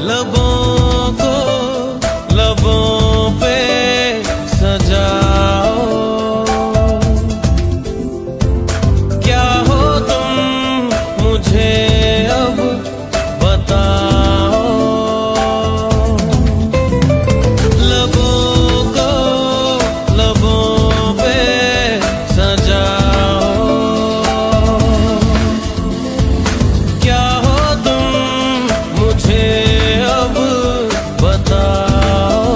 लबों को लबों पे सजाओ, क्या हो तुम मुझे अब बताओ। लबों को लबों पे सजाओ, क्या हो तुम मुझे बताओ।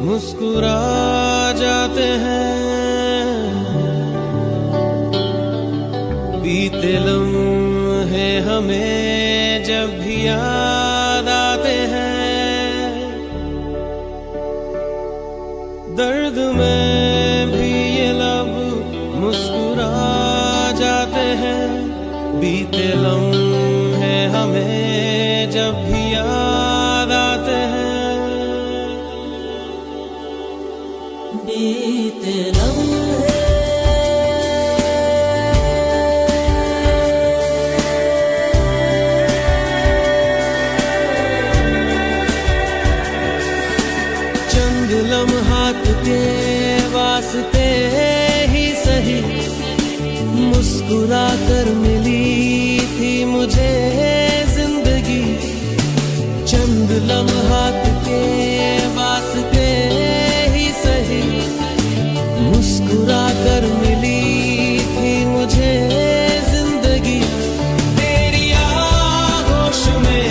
मुस्कुरा जाते हैं। बीते लम्हे हमें जब भी याद आते हैं, दर्द में भी ये लब मुस्कुरा जाते हैं। बीते लम्हे हमें जब भी याद आते हैं, बीते लम्हे चंद लम्हात के वास्ते ही सही मुस्कुरा कर मिली थी मुझे जिंदगी। चंद लम्हात के वास्ते ही सही मुस्कुरा कर मिली थी मुझे जिंदगी। तेरी आगोश में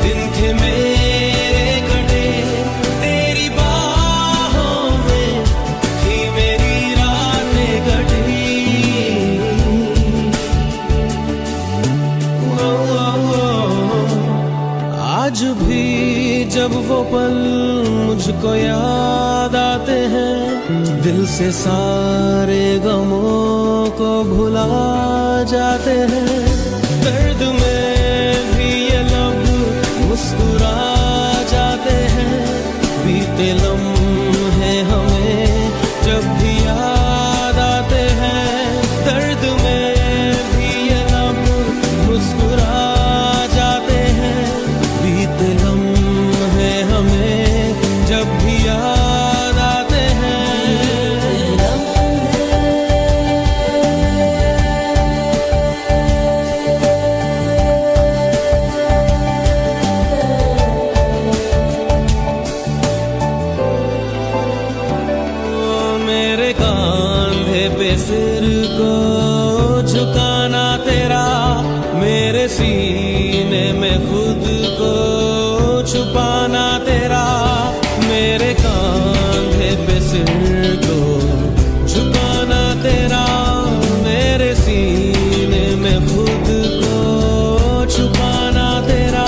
दिन थे मेरे कटे, तेरी बाहों में थी मेरी रातें कटी। आज भी जब वो पल मुझको याद आते हैं, दिल से सारे गमों को भुला जाते हैं। दर्द में भी ये लब मुस्कुरा जाते हैं। बीते लम्हे हमें जब भी याद आते हैं, दर्द में भी ये लब मुस्कुरा जाते हैं। बीते लम्हे हमें जब भी याद आते हैं। मेरे कांधे पे सिर को झुकाना तेरा, मेरे सीने में खुद को छुपाना तेरा। मेरे कांधे पे सिर को झुकाना तेरा, मेरे सीने में खुद को छुपाना तेरा।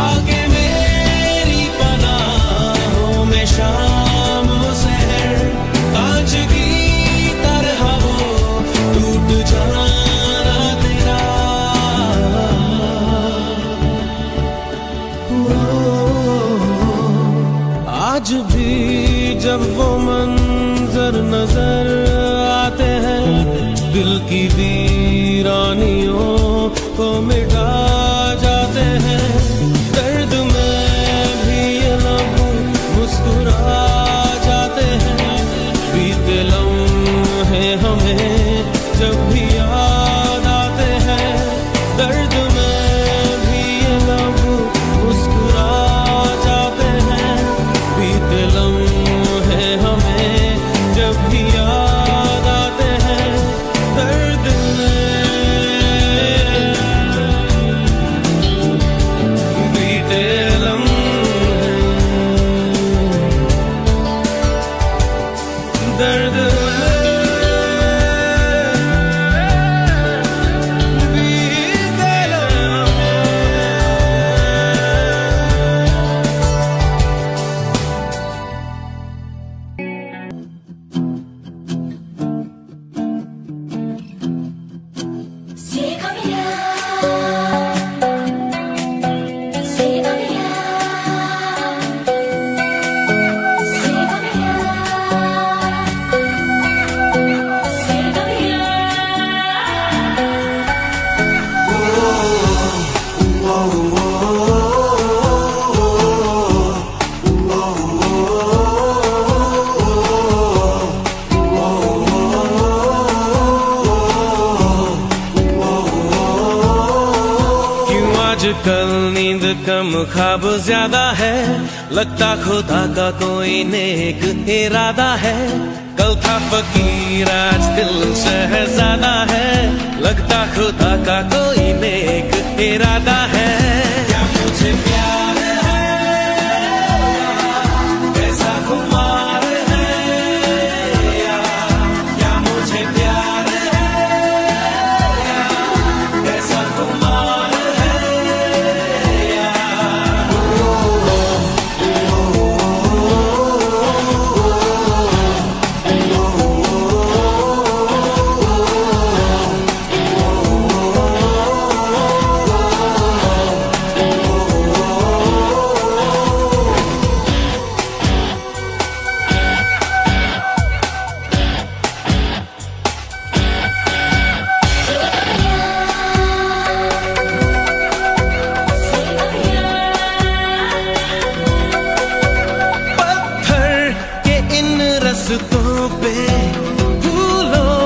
आगे मेरी पनाहों में शाम सहर, कांच की तरह वो टूट जाना तेरा। आज भी जब वो मंजर नजर आते हैं, दिल की वीरानियों को मिटा जाते हैं। दर्द में भी ये लब मुस्कुरा जाते हैं। बीते लम्हे हमें जब भी याद आते हैं, दर्द में भी ये लब मुस्कुरा जाते हैं। बीते लम्हे हमें जब भी याद आते हैं, दर्द बीते लम्हे दर्द आजकल नींद कम ख्वाब ज्यादा है, लगता खुदा का कोई नेक इरादा है। कल था फकीर आज दिल शहजादा है, लगता खुदा का कोई नेक इरादा है। क्या मुझे प्यार है कैसा खुदा रास्तों पे फूलों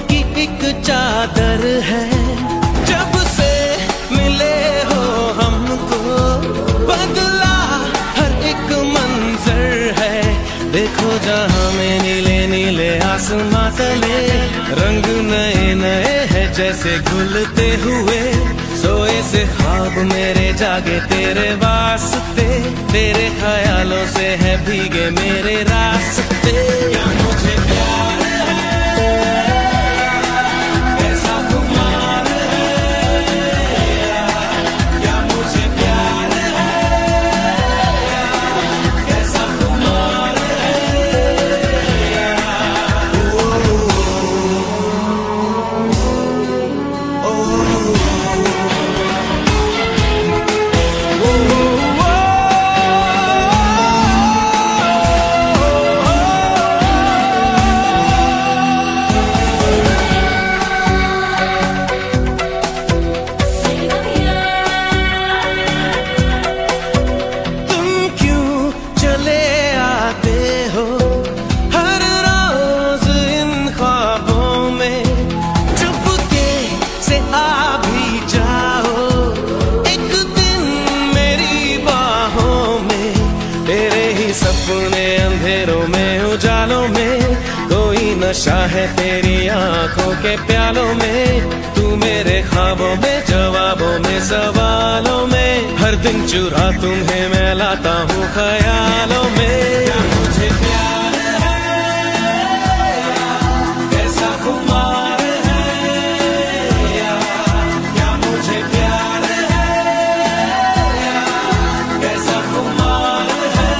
की एक चादर है। जब से मिले हो हमको बदला हर एक मंजर है। देखो जहां में नीले नीले आसमां तले रंग नए नए हैं जैसे घुलते हुए। सोए से ख्वाब मेरे जागे तेरे वास्ते, तेरे ख्यालों से है भीगे मेरे रास्ते। क्या मुझे प्यार है, कैसा खुमार है, क्या मुझे प्यार है, कैसा खुमार अंधेरों में उजालों में। कोई नशा है तेरी आंखों के प्यालों में। तू मेरे ख्वाबों में, जवाबों में, सवालों में। हर दिन चुरा तुम्हें मैं लाता हूँ ख्यालों में। क्या मुझे प्यार है, कैसा खुमार है, क्या मुझे प्यार है, कैसा खुमार है।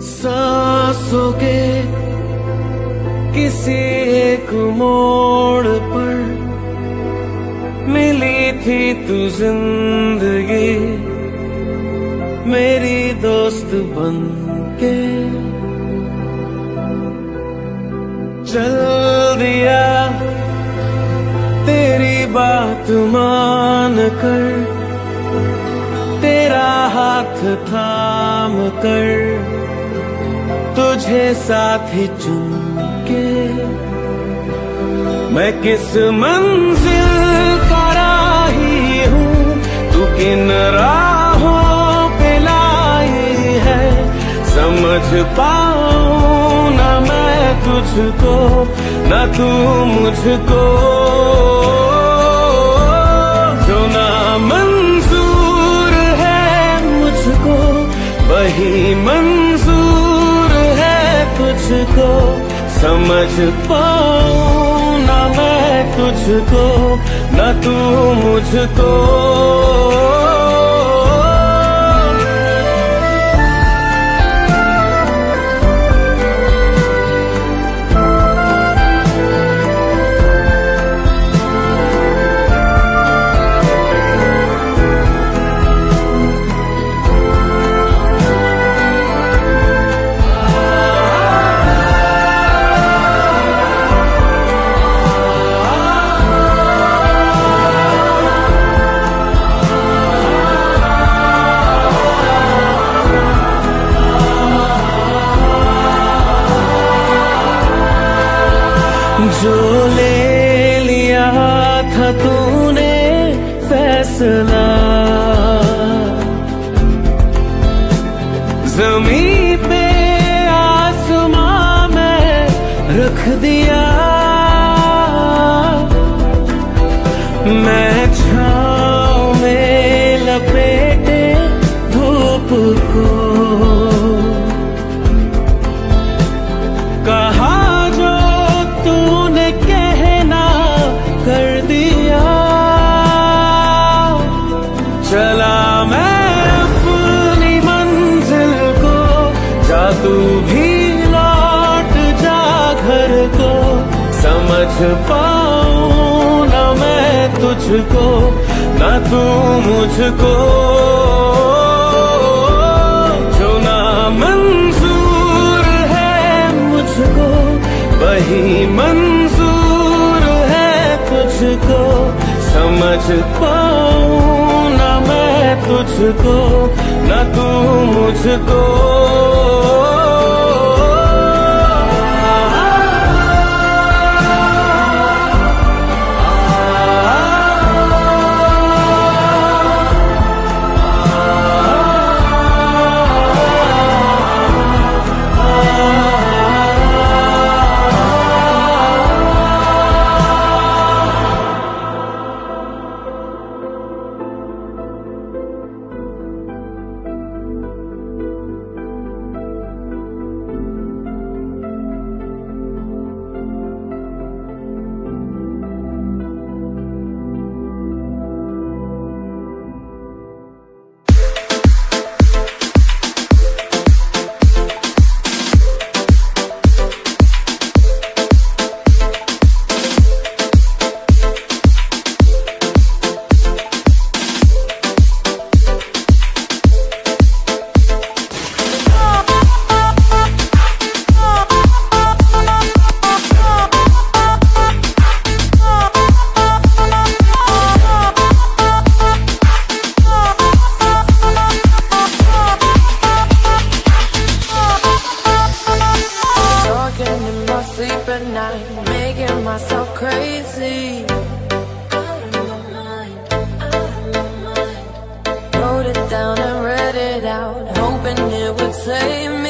सांसों के किसी एक मोड़ पर मिली थी तू जिंदगी मेरी दोस्त बनके। चल दिया तेरी बात मान कर, तेरा हाथ थाम कर तुझे साथ ही चुन के। मैं किस मंजिल का राही हूँ, तू किन राहों पे लाई है। समझ पाऊँ ना मैं तुझको, ना तू मुझको। जो ना मंजूर है मुझको वही मंजूर है तुझको। समझ पाऊँ ना मैं तुझको, ना तू मुझको। जो ले लिया था तूने फैसला, ज़मीं पे आसमां में रख दिया। पाऊं ना मैं तुझको, ना तू मुझको। जो ना मंजूर है मुझको, वही मंजूर है तुझको। समझ पाऊं ना मैं तुझको, ना तू मुझको। Making myself crazy. Out of my mind, out of my mind. Wrote it down and read it out, hoping it would save me.